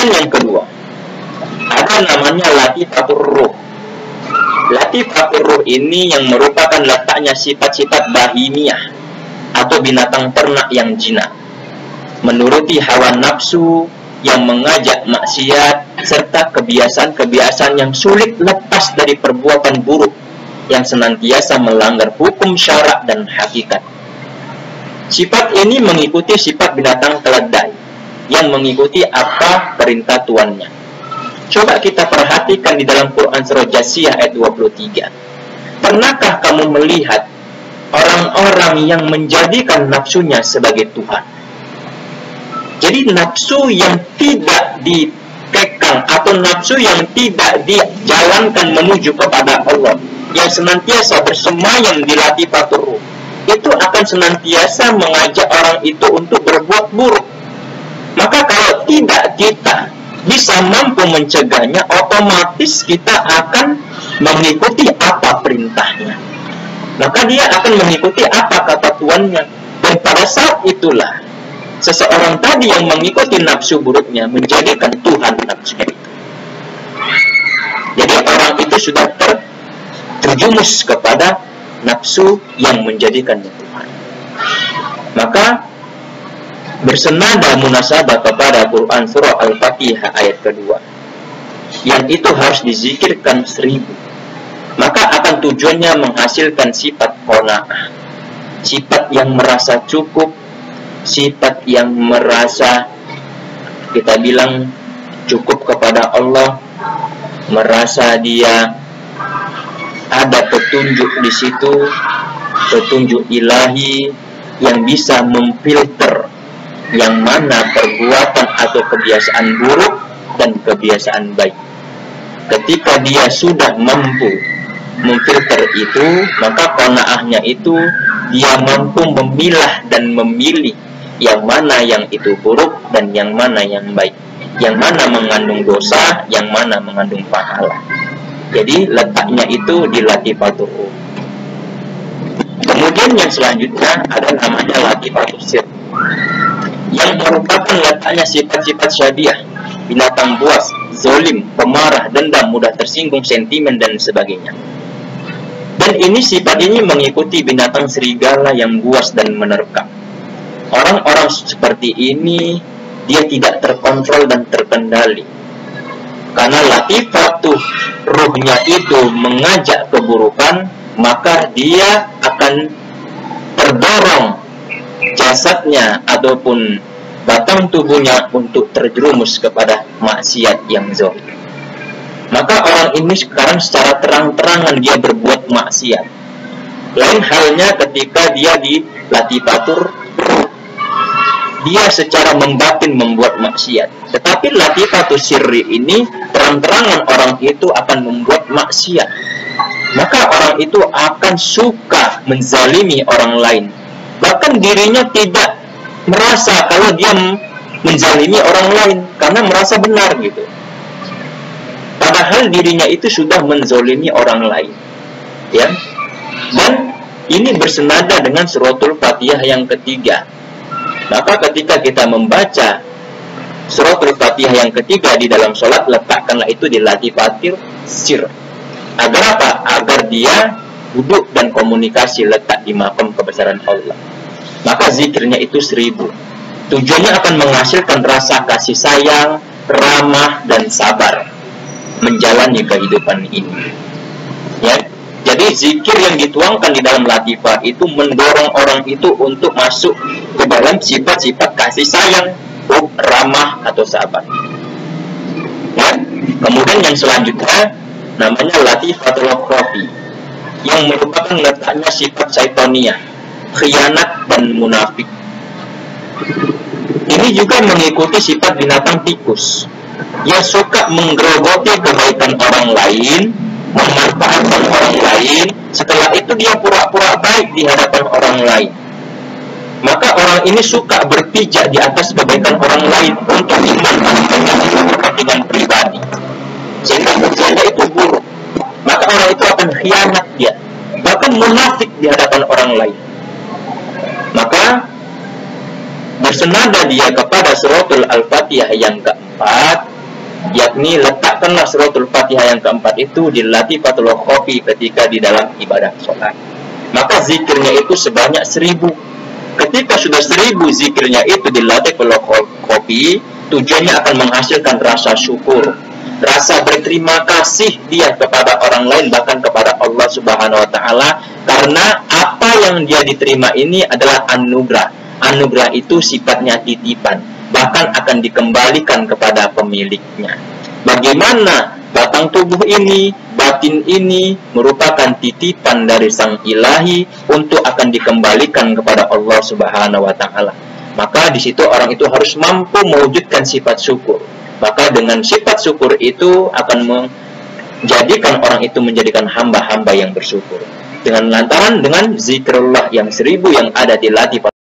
Kemudian yang kedua, ada namanya latifatur ruh. Latifatur ruh ini yang merupakan letaknya sifat-sifat bahimiyah atau binatang ternak yang jinak, menuruti hawa nafsu yang mengajak maksiat, serta kebiasaan-kebiasaan yang sulit lepas dari perbuatan buruk yang senantiasa melanggar hukum syarak dan hakikat. Sifat ini mengikuti sifat binatang keledai yang mengikuti apa perintah tuannya. Coba kita perhatikan di dalam Quran surah Jasiyah ayat 23. Pernahkah kamu melihat orang-orang yang menjadikan nafsunya sebagai Tuhan? Jadi nafsu yang tidak dikekang atau nafsu yang tidak dijalankan menuju kepada Allah, yang senantiasa bersemayam di latifatur ruh, itu akan senantiasa mengajak orang itu untuk berbuat buruk. Maka kalau tidak kita bisa mampu mencegahnya, otomatis kita akan mengikuti apa perintahnya. Maka dia akan mengikuti apa kata tuannya. Dan pada saat itulah seseorang tadi yang mengikuti nafsu buruknya menjadikan Tuhan nafsunya itu. Jadi orang itu sudah terjumus kepada nafsu yang menjadikannya Tuhan. Maka bersenada munasabah kepada Quran surah Al-Fatihah ayat kedua, yang itu harus dizikirkan 1000. Maka akan tujuannya menghasilkan sifat qanaah, sifat yang merasa cukup, sifat yang merasa kita bilang cukup kepada Allah, merasa dia ada petunjuk di situ, petunjuk ilahi yang bisa memfilter yang mana perbuatan atau kebiasaan buruk dan kebiasaan baik. Ketika dia sudah mampu memfilter itu, maka qanaahnya itu dia mampu memilah dan memilih yang mana yang itu buruk dan yang mana yang baik, yang mana mengandung dosa, yang mana mengandung pahala. Jadi letaknya itu di latifatur ruh. Kemudian yang selanjutnya ada namanya latifatus sir, yang merupakan letaknya sifat-sifat syadiah, binatang buas, zolim, pemarah, dendam, mudah tersinggung, sentimen, dan sebagainya. Dan ini sifat ini mengikuti binatang serigala yang buas dan menerkam. Orang-orang seperti ini dia tidak terkontrol dan terkendali, karena latifatul ruhnya itu mengajak keburukan, maka dia akan terdorong jasadnya ataupun batang tubuhnya untuk terjerumus kepada maksiat yang zalim. Maka orang ini sekarang secara terang-terangan dia berbuat maksiat. Lain halnya ketika dia di latifatur ruh, dia secara membatin membuat maksiat. Tetapi latifatus sirri ini terang-terangan orang itu akan membuat maksiat. Maka orang itu akan suka menzalimi orang lain. Bahkan dirinya tidak merasa kalau dia menzalimi orang lain karena merasa benar gitu. Padahal dirinya itu sudah menzalimi orang lain. Ya. Dan ini bersenada dengan suratul Fatihah yang ketiga. Maka ketika kita membaca suratul Fatihah yang ketiga di dalam sholat, letakkanlah itu di latifatul sir. Agar apa? Agar dia duduk dan komunikasi letak di makam kebesaran Allah. Maka zikirnya itu 1000. Tujuannya akan menghasilkan rasa kasih sayang, ramah, dan sabar menjalani kehidupan ini. Ya. Jadi zikir yang dituangkan di dalam latifah itu mendorong orang itu untuk masuk ke dalam sifat-sifat kasih sayang, ramah, atau sabar. Ya. Kemudian yang selanjutnya namanya latifatul khafi, yang merupakan letaknya sifat syaitaniyah, khianat dan munafik. Ini juga mengikuti sifat binatang tikus yang suka menggerogoti kebaikan orang lain, memanfaatkan orang lain, setelah itu dia pura-pura baik di hadapan orang lain. Maka orang ini suka berpijak di atas kebaikan orang lain untuk dimanfaatkan untuk kepentingan pribadi, sehingga kerjanya itu buruk. Maka orang itu akan khianat dia, bahkan munafik di hadapan orang lain. Maka bersenada dia kepada suratul Al-Fatihah yang keempat, yakni letakkanlah suratul Fatihah yang keempat itu di latifatul khofi ketika di dalam ibadah sholat. Maka zikirnya itu sebanyak 1000. Ketika sudah 1000 zikirnya itu di latifatul khofi, tujuannya akan menghasilkan rasa syukur, rasa berterima kasih dia kepada orang lain, bahkan kepada Allah Subhanahu wa Ta'ala, karena apa yang dia diterima ini adalah anugerah. Anugerah itu sifatnya titipan, bahkan akan dikembalikan kepada pemiliknya. Bagaimana batang tubuh ini, batin ini merupakan titipan dari Sang Ilahi untuk akan dikembalikan kepada Allah Subhanahu wa Ta'ala. Maka di situ orang itu harus mampu mewujudkan sifat syukur. Maka dengan sifat syukur itu akan menjadikan orang itu menjadikan hamba-hamba yang bersyukur. Dengan lantaran dengan zikrullah yang 1000 yang ada di latifah